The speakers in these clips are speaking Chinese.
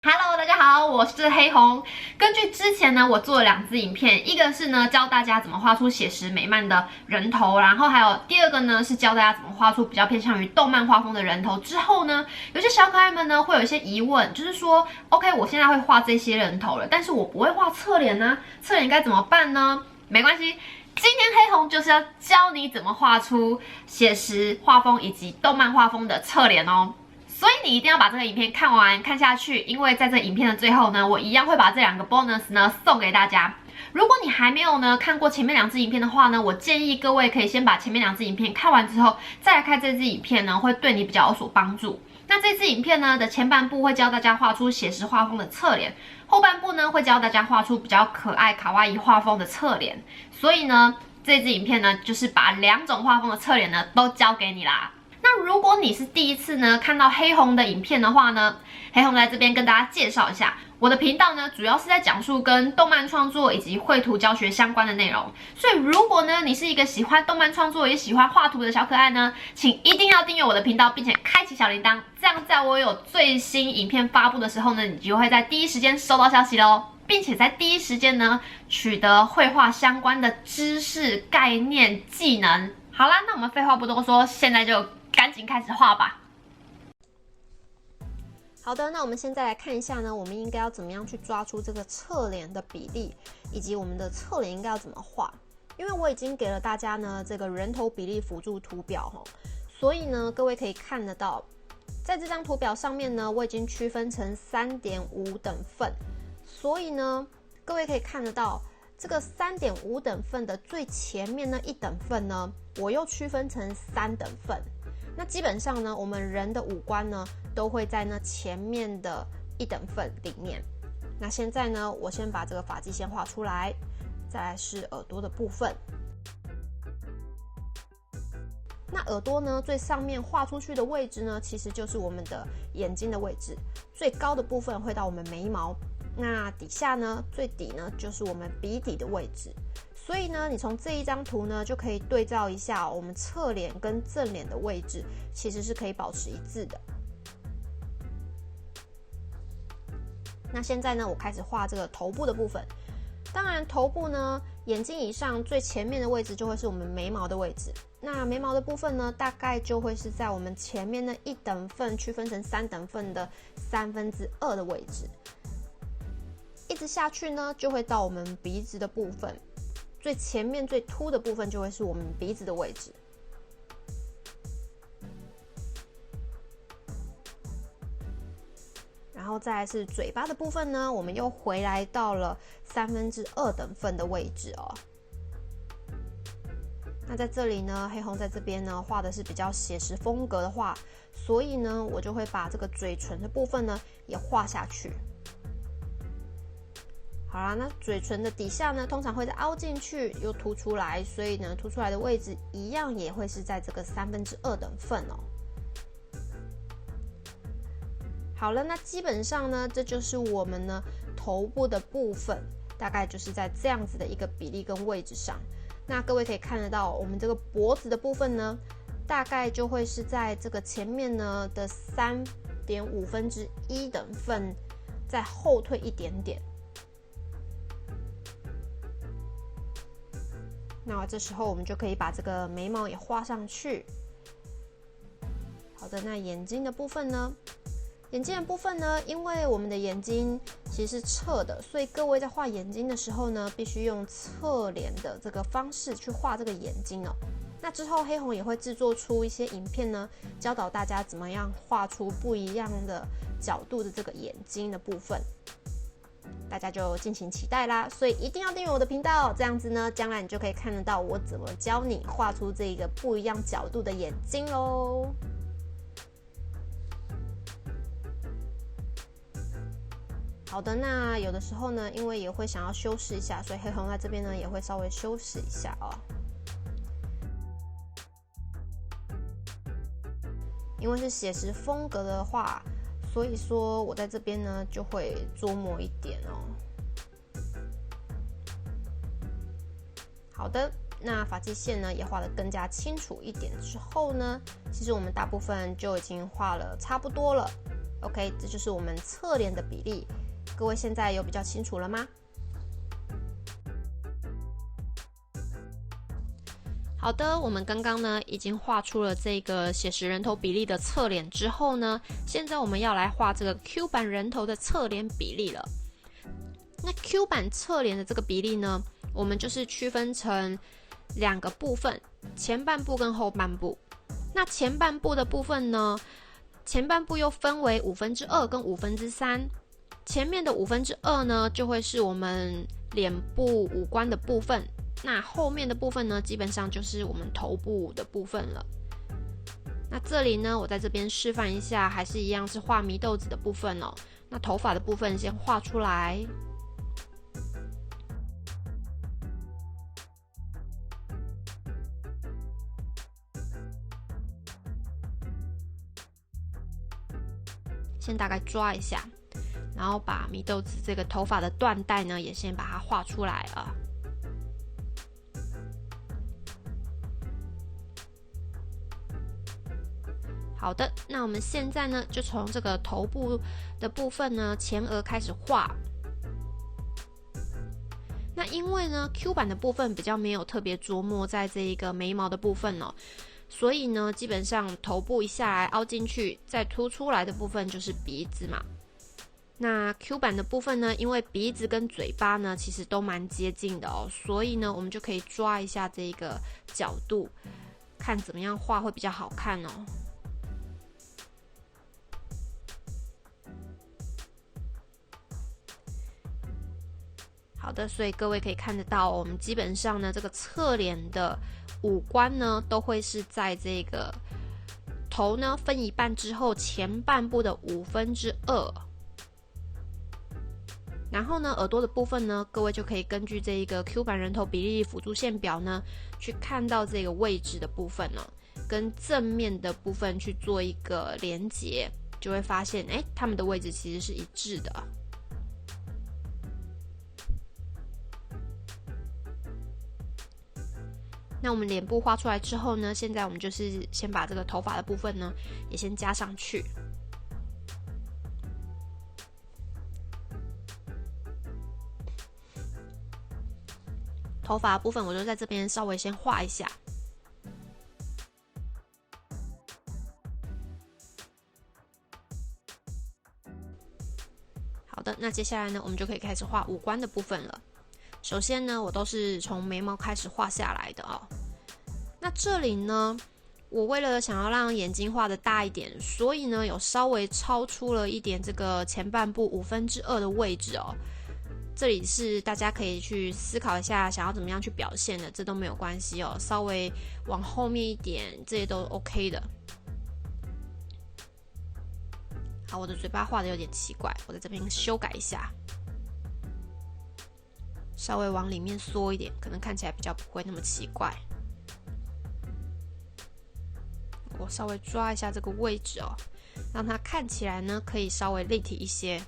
Hello，大家好，我是黑红。根据之前呢，我做了2支影片，一个是呢教大家怎么画出写实美漫的人头，然后还有第二个呢是教大家怎么画出比较偏向于动漫画风的人头。之后呢，有些小可爱们呢会有一些疑问，就是说 ，OK， 我现在会画这些人头了，但是我不会画侧脸呢，侧脸该怎么办呢？没关系。今天黑红就是要教你怎么画出写实画风以及动漫画风的侧脸哦。所以你一定要把这个影片看下去，因为在这影片的最后呢，我一样会把这2个 bonus 呢送给大家。如果你还没有呢看过前面2支影片的话呢，我建议各位可以先把前面2支影片看完之后，再来看这支影片呢，会对你比较有所帮助。那这支影片呢的前半部会教大家画出写实画风的侧脸，后半部呢会教大家画出比较可爱卡哇伊画风的侧脸。所以呢，这支影片呢就是把2种画风的侧脸呢都教给你啦。那如果你是第一次呢看到黑红的影片的话呢，黑红在这边跟大家介绍一下，我的频道呢主要是在讲述跟动漫创作以及绘图教学相关的内容。所以如果呢你是一个喜欢动漫创作也喜欢画图的小可爱呢，请一定要订阅我的频道，并且开启小铃铛，这样在我有最新影片发布的时候呢，你就会在第一时间收到消息咯，并且在第一时间呢取得绘画相关的知识、概念、技能。好啦，那我们废话不多说，现在就赶紧开始画吧。好的，那我们现在来看一下呢，我们应该要怎么样去抓出这个侧脸的比例，以及我们的侧脸应该要怎么画。因为我已经给了大家呢这个人头比例辅助图表所以呢各位可以看得到，在这张图表上面呢，我已经区分成3.5等份，所以呢各位可以看得到，这个3.5等份的最前面那1等份呢，我又区分成3等份。那基本上呢，我们人的五官呢，都会在那前面的1等份里面。那现在呢，我先把这个发际线画出来，再来是耳朵的部分。那耳朵呢，最上面画出去的位置呢，其实就是我们的眼睛的位置，最高的部分会到我们眉毛。那底下呢，最底呢，就是我们鼻底的位置。所以呢，你从这一张图呢，就可以对照一下我们侧脸跟正脸的位置，其实是可以保持一致的。那现在呢，我开始画这个头部的部分。当然，头部呢，眼睛以上最前面的位置就会是我们眉毛的位置。那眉毛的部分呢，大概就会是在我们前面的1等份区分成3等份的2/3的位置。一直下去呢，就会到我们鼻子的部分。最前面最凸的部分就会是我们鼻子的位置，然后再来是嘴巴的部分呢，我们又回来到了2/3等份的位置哦。那在这里呢，黑红在这边呢画的是比较写实风格的画，所以呢，我就会把这个嘴唇的部分呢也画下去。好啦，那嘴唇的底下呢，通常会再凹进去，又凸出来，所以呢，凸出来的位置一样也会是在这个2/3等份哦。好了，那基本上呢，这就是我们呢头部的部分，大概就是在这样子的一个比例跟位置上。那各位可以看得到，我们这个脖子的部分呢，大概就会是在这个前面呢的3.1/5等份，再后退一点点。那这时候我们就可以把这个眉毛也画上去。好的，那眼睛的部分呢？眼睛的部分呢，因为我们的眼睛其实是侧的，所以各位在画眼睛的时候呢，必须用侧脸的这个方式去画这个眼睛哦。那之后黑红也会制作出一些影片呢，教导大家怎么样画出不一样的角度的这个眼睛的部分。大家就敬请期待啦，所以一定要订阅我的频道，这样子呢，将来你就可以看得到我怎么教你画出这个不一样角度的眼睛咯。好的，那有的时候呢，因为也会想要修饰一下，所以黑红在这边呢也会稍微修饰一下哦。因为是写实风格的话，所以说我在这边呢就会琢磨一点哦。好的，那发际线呢也画得更加清楚一点之后呢，其实我们大部分就已经画了差不多了。OK， 这就是我们侧脸的比例。各位现在有比较清楚了吗？好的，我们刚刚呢已经画出了这个写实人头比例的侧脸之后呢，现在我们要来画这个 Q 版人头的侧脸比例了。那 Q 版侧脸的这个比例呢，我们就是区分成2个部分，前半部跟后半部。那前半部的部分呢，前半部又分为2/5跟3/5。前面的2/2呢，就会是我们脸部五官的部分。那后面的部分呢，基本上就是我们头部的部分了。那这里呢，我在这边示范一下，还是一样是画祢豆子的部分哦。那头发的部分先画出来。先大概抓一下，然后把祢豆子这个头发的缎带呢，也先把它画出来了。好的，那我们现在呢，就从这个头部的部分呢，前额开始画。那因为呢 ，Q 版的部分比较没有特别琢磨在这一个眉毛的部分哦，所以呢，基本上头部一下来凹进去，再凸出来的部分就是鼻子嘛。那 Q 版的部分呢，因为鼻子跟嘴巴呢，其实都蛮接近的哦，所以呢，我们就可以抓一下这个角度，看怎么样画会比较好看哦。好的，所以各位可以看得到，我们基本上呢，这个侧脸的五官呢，都会是在这个头呢分一半之后，前半部的2/5。然后呢，耳朵的部分呢，各位就可以根据这一个 Q 版人头比例辅助线表呢，去看到这个位置的部分呢，跟正面的部分去做一个连结，就会发现，它们的位置其实是一致的。那我们脸部画出来之后呢，现在我们就是先把这个头发的部分呢，也先加上去。头发的部分我就在这边稍微先画一下。好的，那接下来呢，我们就可以开始画五官的部分了。首先呢，我都是从眉毛开始画下来的哦。那这里呢，我为了想要让眼睛画的大一点，所以呢，有稍微超出了一点这个前半部2/5的位置哦。这里是大家可以去思考一下，想要怎么样去表现的，这都没有关系哦。稍微往后面一点，这些都 OK 的。好，我的嘴巴画的有点奇怪，我在这边修改一下。稍微往里面缩一点，可能看起来比较不会那么奇怪。我稍微抓一下这个位置哦，让它看起来呢可以稍微立体一些。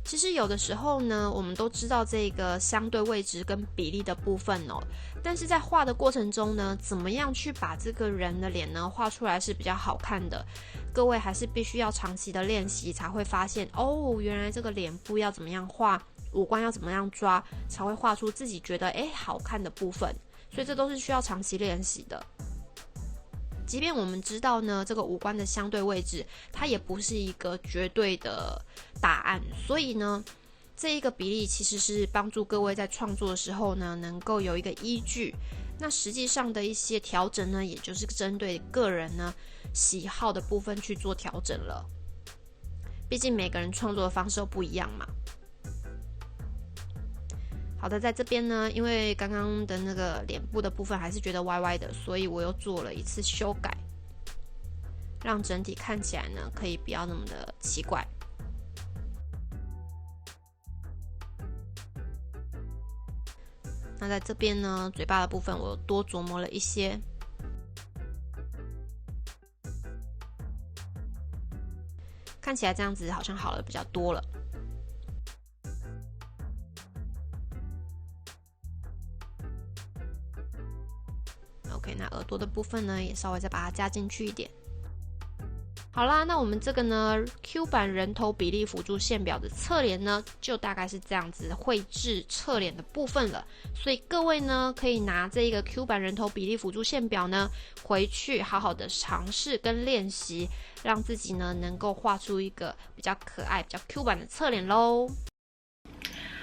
其实有的时候呢，我们都知道这个相对位置跟比例的部分哦，但是在画的过程中呢，怎么样去把这个人的脸呢画出来是比较好看的？各位还是必须要长期的练习，才会发现哦，原来这个脸部要怎么样画，五官要怎么样抓，才会画出自己觉得好看的部分。所以这都是需要长期练习的。即便我们知道呢，这个五官的相对位置，它也不是一个绝对的答案。所以呢，这一个比例其实是帮助各位在创作的时候呢，能够有一个依据。那实际上的一些调整呢，也就是针对个人呢喜好的部分去做调整了。毕竟每个人创作的方式都不一样嘛。好的，在这边呢，因为刚刚的那个脸部的部分还是觉得歪歪的，所以我又做了一次修改，让整体看起来呢可以不要那么的奇怪。那在这边呢，嘴巴的部分我多琢磨了一些。看起来这样子好像好了比较多了。OK， 那耳朵的部分呢，也稍微再把它加进去一点。好啦，那我们这个呢 Q 版人头比例辅助线表的侧脸呢，就大概是这样子绘制侧脸的部分了。所以各位呢，可以拿这个 Q 版人头比例辅助线表呢，回去好好的尝试跟练习，让自己呢能够画出一个比较可爱、比较 Q 版的侧脸咯。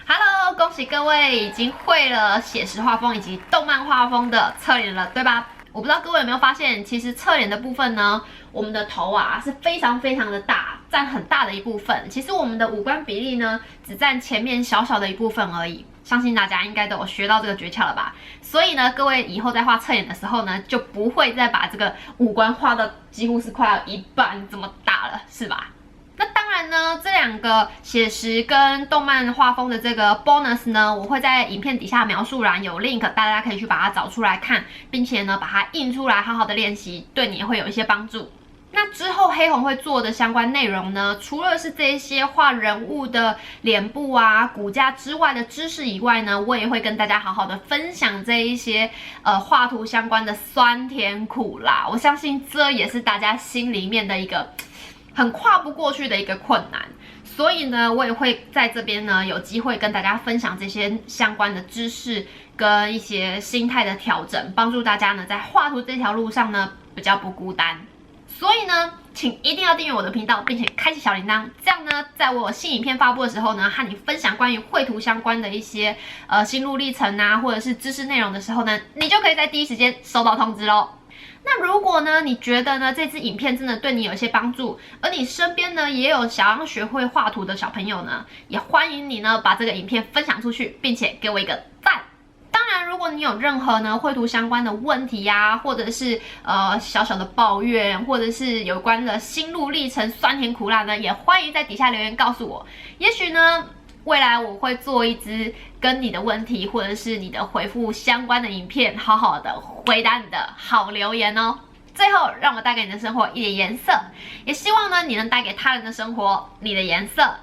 Hello， 恭喜各位已经会了写实画风以及动漫画风的侧脸了，对吧？我不知道各位有没有发现，其实侧脸的部分呢，我们的头啊是非常非常的大，占很大的一部分。其实我们的五官比例呢，只占前面小小的一部分而已。相信大家应该都有学到这个诀窍了吧？所以呢，各位以后在画侧脸的时候呢，就不会再把这个五官画到几乎是快要一半这么大了，是吧？那当然呢，这两个写实跟动漫画风的这个 bonus 呢，我会在影片底下描述栏有 link， 大家可以去把它找出来看，并且呢把它印出来，好好的练习，对你也会有一些帮助。那之后黑红会做的相关内容呢，除了是这些画人物的脸部啊、骨架之外的知识以外呢，我也会跟大家好好的分享这一些画图相关的酸甜苦辣。我相信这也是大家心里面的一个很跨不过去的一个困难，所以呢，我也会在这边呢有机会跟大家分享这些相关的知识跟一些心态的调整，帮助大家呢在画图这条路上呢比较不孤单。所以呢，请一定要订阅我的频道，并且开启小铃铛，这样呢，在我新影片发布的时候呢，和你分享关于绘图相关的一些心路历程啊，或者是知识内容的时候呢，你就可以在第一时间收到通知咯。那如果呢，你觉得呢这支影片真的对你有一些帮助，而你身边呢也有想要学会画图的小朋友呢，也欢迎你呢把这个影片分享出去，并且给我一个赞。当然，如果你有任何呢绘图相关的问题呀，或者是小小的抱怨，或者是有关的心路历程酸甜苦辣呢，也欢迎在底下留言告诉我。也许呢，未来我会做一支跟你的问题或者是你的回复相关的影片，好好的回答你的好留言哦。最后，让我带给你的生活一点颜色，也希望呢你能带给他人的生活你的颜色。